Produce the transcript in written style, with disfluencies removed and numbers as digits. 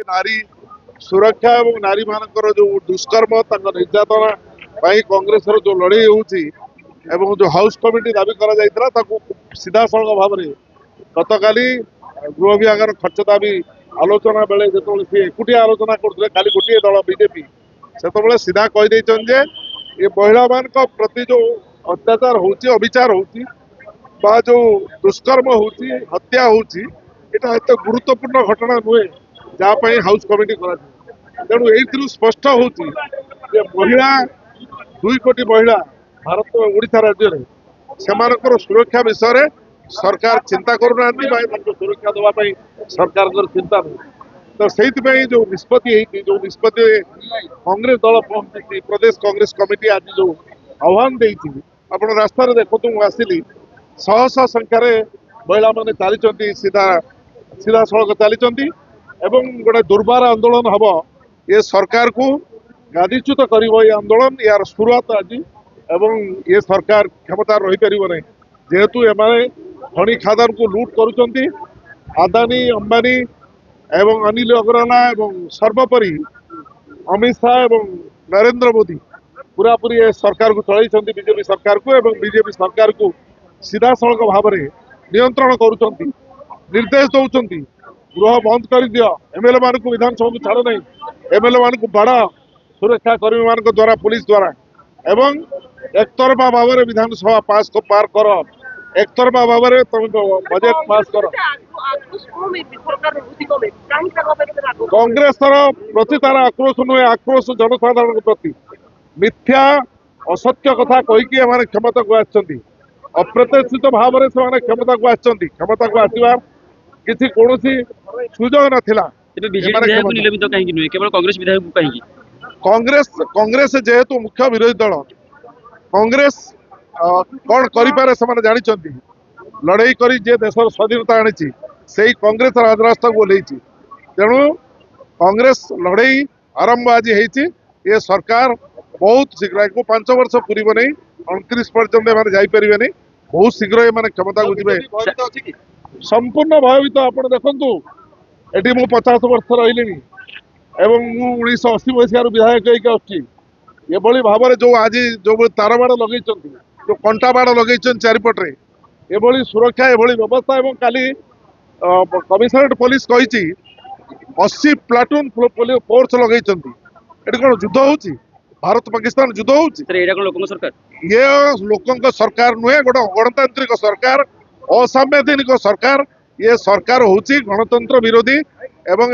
नारी सुरक्षा और नारी मानकर जो दुष्कर्म निर्यातना कांग्रेस जो लड़ाई होची जो हाउस कमिटी दाबी करा सीधा सड़क भाव में गत काली गृह विभाग खर्च दाबी आलोचना बेले जो सी एकुटिया आलोचना करते खाली गोटे दल बीजेपी से सीधा कहीदे ये महिला मान प्रति जो अत्याचार होची अविचार होची जो दुष्कर्म होची हत्या होची एटा एत गुरुत्वपूर्ण घटना नुहे जहाँपाई हाउस कमिटी करा तेणु ये स्पष्ट होची महिला 2 कोटी महिला भारत ओडिशा राज्य में से सुरक्षा विषय सरकार चिंता करूना सुरक्षा देवाई सरकार चिंता नहीं तो से जो निष्पत्ति जो निष्पत्ति कांग्रेस दल पहुंची प्रदेश कांग्रेस कमिटी आज जो आह्वान देती आप रास्ता देखते आसिली शह शह संख्यार महिला मैंने चली सीधा सीधा सड़क चली गोटे दुर्बार आंदोलन हम ये सरकार को गादीच्युत कर आंदोलन यार शुरुआत आज एवं ये सरकार क्षमता रही पार नहीं जेहेतु एम खनि खादान को लुट करुँच आदानी अंबानी एवं अनिल अग्रवाला एवं सर्वोपरि अमित शाह एवं नरेंद्र मोदी पूरा पूरी सरकार को चलती बीजेपी सरकार को एवं बीजेपी सरकार को सीधा सड़क भाव में नियंत्रण करुँच निर्देश दौरान गृह बंद कर दियो एमएलए मान को विधानसभा को छाड़ नहीं एमएलए मान को बाड़ सुरक्षा कर्मी मान द्वारा पुलिस द्वारा एवं एकतरफा भाव में विधानसभा पास को पार कर एकतरफा भाव में तुम बजेट पास कर कांग्रेस प्रति तार आक्रोश नुहे आक्रोश जनसाधारण प्रति मिथ्या असत्य कथा कहीकि क्षमता को आछंती अप्रत्याशित भाव में से क्षमता को आछंती क्षमता को आसवार किसी कौन सुजोग नाथिला कांग्रेस कांग्रेस जेहेतु मुख्य विरोधी दल कांग्रेस कौन करें से जानी लड़ाई कर देशर स्वाधीनता आनी से कांग्रेस राजरास्ता को ओल्लैची तेणु कांग्रेस लड़ाई आरंभ आज ये सरकार बहुत शीघ्र 5 वर्ष पूर्व नहीं 29 पर्यटन जापर नहीं बहुत शीघ्र ये क्षमता को जी संपूर्ण भयभीत आप देखु ये मु 50 वर्ष रही एवं मु 1980 मसीह विधायक होगी भाव में जो आज जो तार बाड़ लगे जो कंटा बाड़ लगे चारिपटे ये सुरक्षा ये व्यवस्था एवं काली कमिशनरेट पुलिस कही 80 प्लाटून फोर्स लगे कौन युद्ध होची भारत पाकिस्तान युद्ध होची ये लोकों सरकार नुहे गोटे गणतांत्रिक सरकार असंवैधानिक सरकार ये सरकार होची गणतंत्र विरोधी एवं